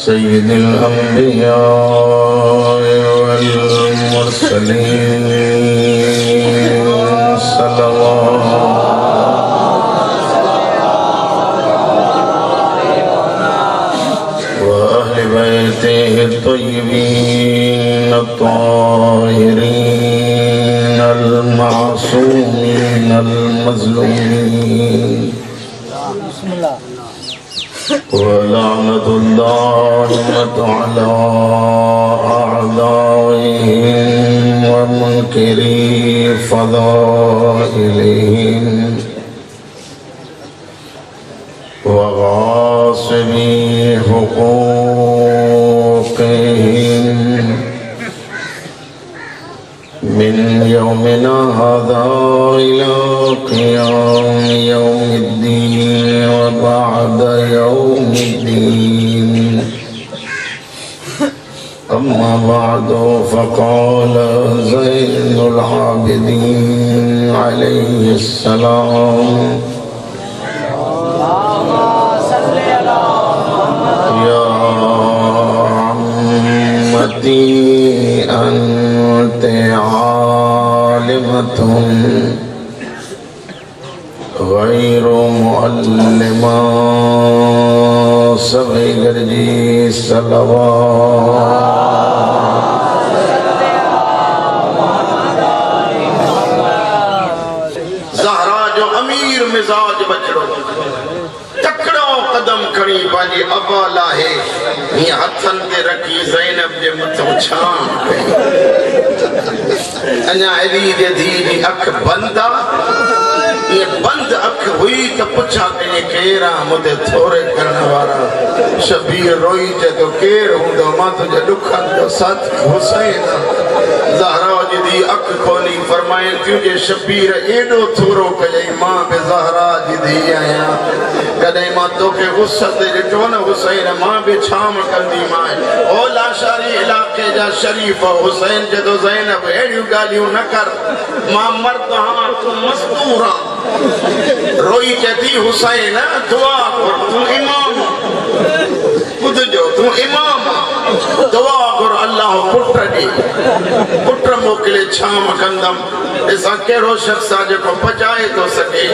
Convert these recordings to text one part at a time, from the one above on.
سيد الأنبياء والمرسلين صلوات وأهل بيته الطيبين الطاهرين المعصومين المظلومين ولعنة الله على أعدائهم ومنكري فضائلهم وغاصبي حقوقهم من يومنا هذا إلى قيام يوم الدين وبعد يوم الدين. أما بعد فقال زين العابدين عليه السلام: يا عمتي أنت عالمة غير معلمة سبھی گرجی زہرا جو امیر مزاج بچڑو تکڑو قدم کھڑی پانجی ابا لاہے یہ ہتھن تے رکھی زینب جے متھوں چھان کئی انیا علی دے دھی جی اکھ بندہ یہ بند اکھ ہوئی تو پچھا کہ کیرا مدے تھوڑے کرنے والا شبیر روئی جے تو کیر ہوں دو ماں تجھے دکھن جو ساتھ حسین زہرا جدی اکھ کھولی فرمائیں تجھے شبیر ایڈو تھورو کجے ماں بے زہرا جدی آیا کدے ماں تو کہ غصت جٹو نہ حسین ماں بے چھام کندی ماں اولا شاری علاقے جا شریف حسین جدو زینب ایڈیو گالیوں نہ کر ماں مرد ہاں تم مستورا روئی کہتی حسین دعا کر تو امام خود جو تو امام دعا کر اللہ پٹر دی پٹر موکلے چھام کندم ایسا کیڑو شخص آجے کو بچائے تو سکے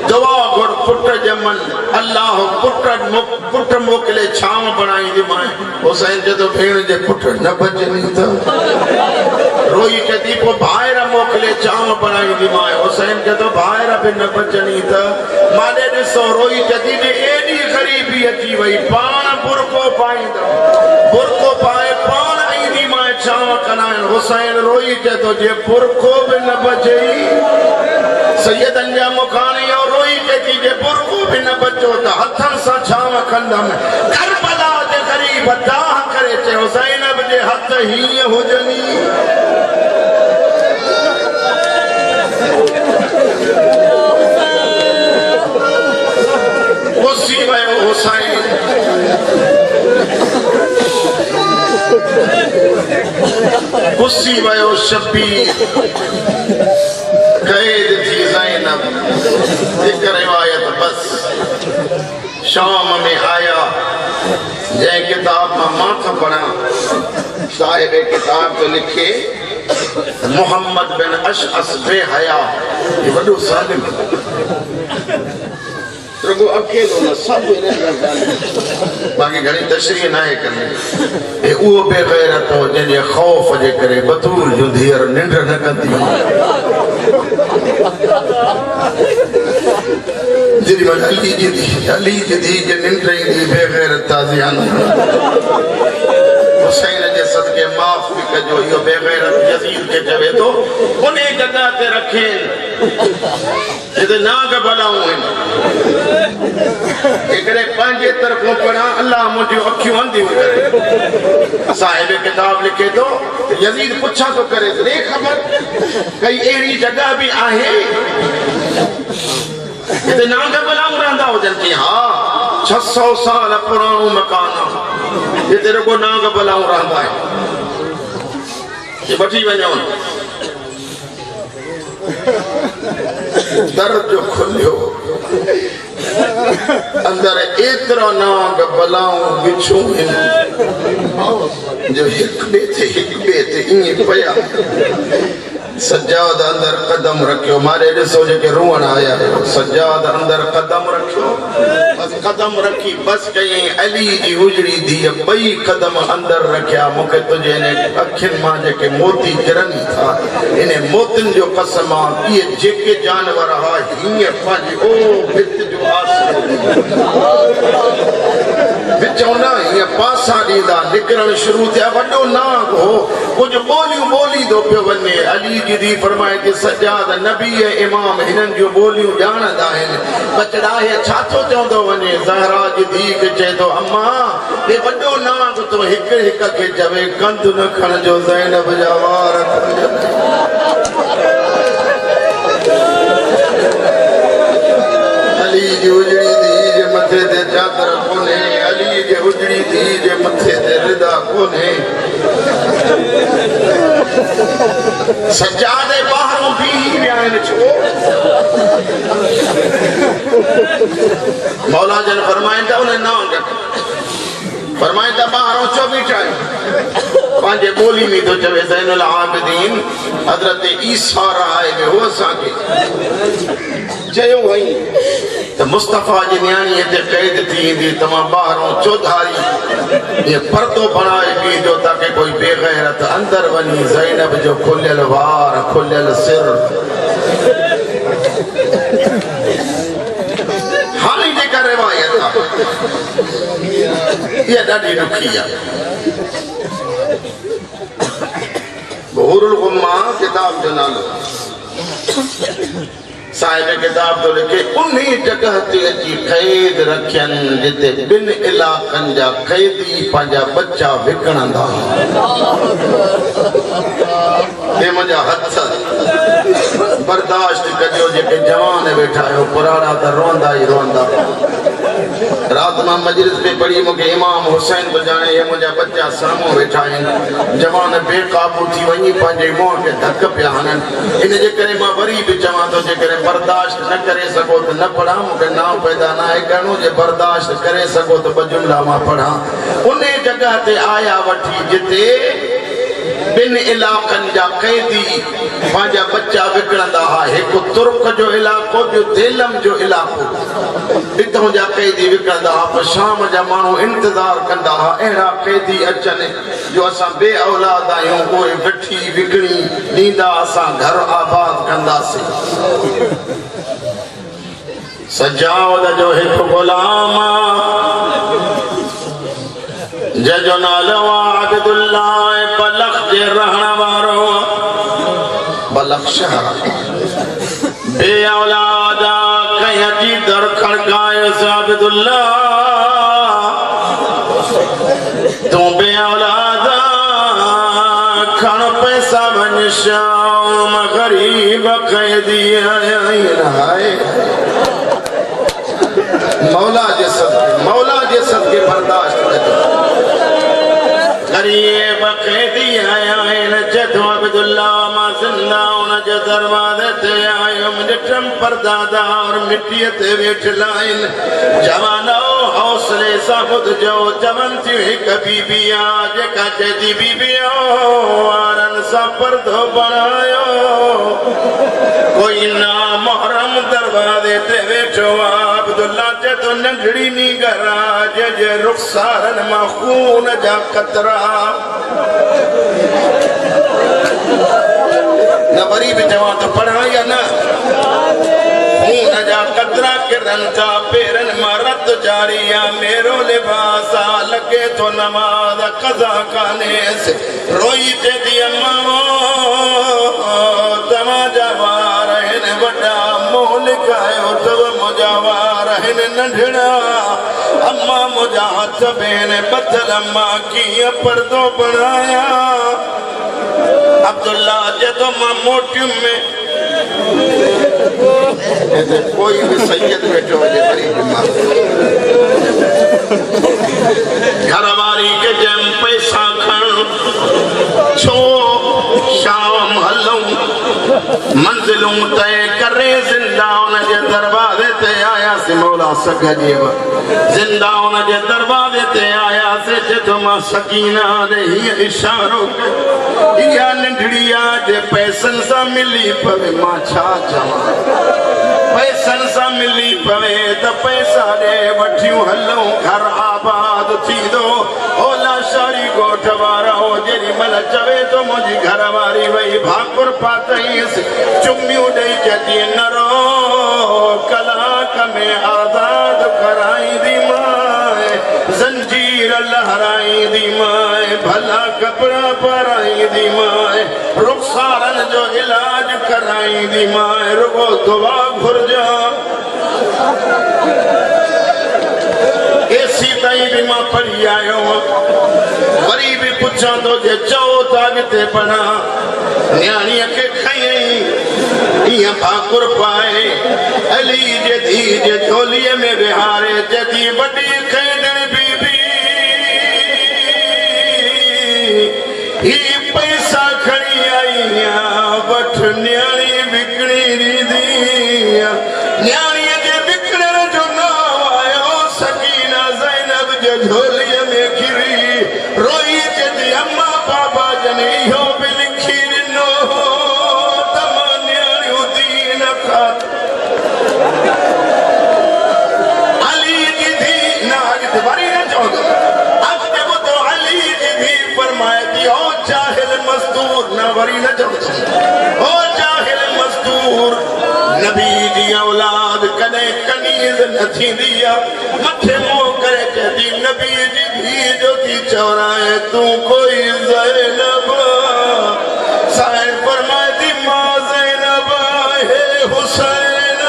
دعا کر پٹر جمن اللہ پٹر موکلے چھام بنائی دی مائیں حسین جے تو بھیڑ جے پٹر نہ بچے نہیں تھا روئی کہتی پو بھائرہ موکلے چھام بنائی دی مائیں حسین جے تو بھائرہ بھی نہ بچے نہیں تھا مالے دسو روئی کہتی جے ایڈی غریبی اچھی وئی پانا برکو پائیں دا برکو پائے پانا ہی دی مائیں چھام کنائن حسین روئی جے تو جے برکو بھی نہ بچے سید انجا مکانی اور روئی کہتی جے برکو بھی نہ بچو تا ہتھن سا چھام کندم کربلا جے غریب داہ کرے چے حسین اب جے ہتھ ہی ہو جنی غصی وے حسین غصی وے شبیر قید تھی زینب ایک روایت بس شام میں آیا جائے کتاب میں ماتھا پڑھا صاحب کتاب تو لکھے محمد بن اشعث بے حیا یہ بڑو ظالم رگو اکیلو نہ سب باقی گھڑی تشریح نہ کرنے اے او بے غیرت ہو جن یہ خوف جے کرے بطور جو دھیر ننڈر نہ کرتی جدی من علی جدی جے ننڈر دی بے غیرت تازیان حسین جے صدقے معاف بھی کجو یہ بے غیرت یزید کے جوے تو انہیں جگہ تے رکھیں جدے ناگ بلاؤں ہیں ایکڑے پانچے طرفوں پڑھا اللہ مجھے اکھیوں اندھی ہو کرے صاحب کتاب لکھے تو یزید پچھا تو کرے دے خبر کئی ایڑی جگہ بھی آئے جدے ناگ بلاؤں رہندا ہو جنتی ہاں 600 سال پرانو مکانا یہ تیرے کو ناگ بلاؤں رہندا ہے یہ بٹھی ونیون درد جو کھلیو अंदर एतरा नाग बलाऊं बिछू जो हिक बेते इं पया सज्जाद अंदर कदम रखियो मारे ॾिसो जेके रुअण आया सज्जाद अंदर कदम रखियो बस कदम रखी बस कई अली जी उजड़ी धीअ ॿई कदम अंदर रखिया मूंखे तुझे इन अखियुनि मां जेके मोती किरनि था इन मोतियुनि जो कसम आहे इहे जेके जानवर हा हीअं पंहिंजी ओ भित जो आसरो विचो न हीअं पासा ॾींदा निकिरणु शुरू थिया वॾो नाग हो कुझु ॿोलियूं ॿोलींदो पियो वञे अली जी धी फरमाए कि सज्जाद नबी ऐं इमाम हिननि जूं ॿोलियूं ॼाणंदा आहिनि बचड़ा हे छा थो चवंदो वञे ज़हरा जी धी खे चए थो अम्मा हे वॾो नाग तो हिक हिक खे चवे कंध न खणजो ज़ैनब जा वार अली जी उजड़ी धी जे मथे ते चादर कोन्हे अली जे उजड़ी धी जे मथे ते रिदा कोन्हे सज्जादे बाहरों भी आहिनि छो मौला जन फरमाइनि था उन्हें नाम फरमाइनि था बाहरों छो बीठा पंहिंजे ॿोली में थो चवे ज़ैनुल आबिदीन हज़रत ईसा राय में हो असांखे चयो वई त मुस्तफ़ा जी न्याणीअ ते क़ैद थी ईंदी तव्हां ॿाहिरों चौधारी ये पर्दो बणाए बीठो ताकि कोई बेगैरत अंदर वञी ज़ैनब जो खुलियल वार खुलियल सिर हाणे जेका रिवायत आहे इहा ॾाढी ॾुखी आहे बहूरुल गुम्मा किताब जो नालो साहिब किताब तो लिखे उन्हीं जगह ते अची क़ैद रखियनि जिते ॿिनि इलाक़नि जा क़ैदी पंहिंजा बच्चा विकिणंदा हे मुंहिंजा हथ बर्दाश्त कजो जेके जवान वेठा आहियो पुराणा त रोंदा ई रोंदा रात मां मजलिस में पढ़ी मूंखे इमाम हुसैन तो जाने ये मुंहिंजा बच्चा साम्हूं वेठा आहिनि जवान बेकाबू थी वञी पंहिंजे मुंहं खे धक पिया हणनि इन जे करे मां वरी बि चवां थो जेकॾहिं बर्दाश्त न करे सघो त न पढ़ा मूंखे नाव पैदा न आहे करिणो जे बर्दाश्त करे सघो त ॿ जुमला मां पढ़ा उन जगह ते आया वठी जिते ॿिनि इलाक़नि जा क़ैदी पंहिंजा बच्चा विकिणंदा हुआ हिकु तुर्क जो इलाइक़ो ॿियो देलम जो इलाइक़ो हितां जा क़ैदी विकिणंदा हुआ पोइ शाम जा माण्हू इंतज़ार कंदा हुआ अहिड़ा क़ैदी अचनि जो असां बे औलाद आहियूं उहे वठी विकिणी ॾींदा असां घर आबाद कंदासीं सज्जाद जो हिकु ग़ुलाम जंहिंजो नालो आबिदुल्लाह बलख जे रहण वारो बलख शहर बे औलाद कहीं अची दर खड़कायो आबिदुल्लाह तू बे औलाद खण पैसा वञ शाम गरीब क़ैदी हाय मौला जे सदके बर्दाश्त कजो गरीब क़ैदी आया आहिनि जॾहिं अब्दुल्ला मां ज़िंदा उन जे दरवाज़े ते आयुम ॾिठमि परदादा और मिटीअ ते वेठल आहिनि जवानो हौसले सां ॿुधजो चवनि थियूं हिकु बीबी आहे जेका चए थी बीबीअ वारनि सां परदो बणायो कोई नामुहरम दरवाज़े ते वेठो आहे अब्दुल्ला चए थो नंढड़ी नीगर जे रुख़सारनि मां खून जा क़तरा न वरी भी जवां तो पढ़ा या न खून जा कतरा किरन था पेरन मां रत जारी या मेरो लिबास लगे तो नमाज कज़ा कानेस रोई ते दी अम्मा तमा जवार हिन वॾा मोह लिखायो तव मुंहिंजा वार हिन नंढड़ा अम्मा मुंहिंजा हथ भेण बदल अम्मा कीअं परदो बणाया अब्दुल्ला जदों मां मोटियुम में कोई भी सैयद बैठो हुजे घरवारी के जम पैसा खण छो शाम हलूं मंजिलूं तय करे जिंदा उन जे दरवाजे ते आया सी मौला सघजेव जिंदा उन जे दरवाजे ते आया से जो मां सकीना दे ही इशारो या नंढड़िया जे पैसन सा मिली पवे मां छा चवा पैसन सा मिली पवे त पैसा दे वठियूं हलूं घर आबाद थी दो ओला शारी गोठ वारा हो जेरी मल चवे तो मुझी घर वारी वही भाकुर पातईस चुम्मियूं दई चती न रो कलाक में आजाद कराई दी माए जंजीर लहराई दी माए भला कपड़ा पराई दी माए रुखसारन जो इलाज कराई दी माए रुगो दुआ घुरजा एसी ताई भी मां पढ़ी आयो वरी भी पुछा तो जे चो तागते पढ़ा न्याणी के खई या भाकुर पाए अली जे धी जे झोलीअ में विहारे जती वॾी खेॾण बीबी ही पैसा खणी आई वठ न्याणी विकणी ॾींदी न्याणीअ जे विकणण जो नाम आयो सकीना ज़ैनब जे झोलीअ में घिरी रोई चती अम्मा बाबा जन इहो बि लिखी ॾिनो त मां न्याणियूं दीन खां अली जी धी न अॻिते वरी न चवंदो अॻिते ॿुधो अली जी धी फरमाए थी ओ जाहिल मज़दूर न वरी न चवंदो ओ जाहिल मज़दूर नबी जी औलाद कॾहिं कनीज़ न थींदी आहे मथे मुंहुं करे चवंदी नबी जी धी जो थी चवराए तूं कोई ज़ैनब साईं फरमाए थी मां ज़ैनब हे हुसैन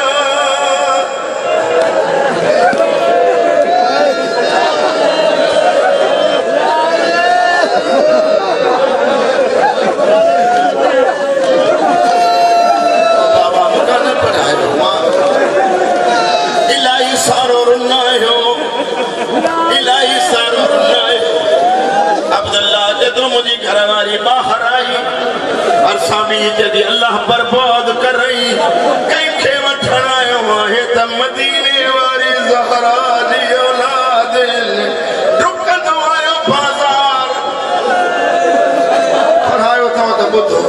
बाहर आई अरसाबी जदी अल्लाह बर्बाद कर रही कई खे वठण आयो आहे त मदीने वारी ज़हरा जी औलाद रुकंदो आयो बाज़ार पढ़ायो था त ॿुधो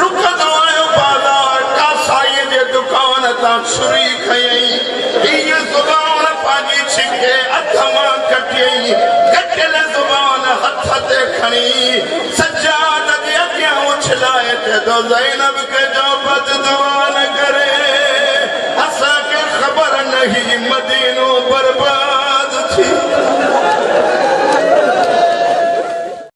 रुकंदो आयो बाज़ार कासाई जे दुकान तां छुरी खयई हीअ ज़ुबान पंहिंजी छिके हथ मां कटियई कटियल ज़ुबान हथ ते खणी सजाद के अॻियां उछलाए ते तो ज़ैनब के जो बद दुआ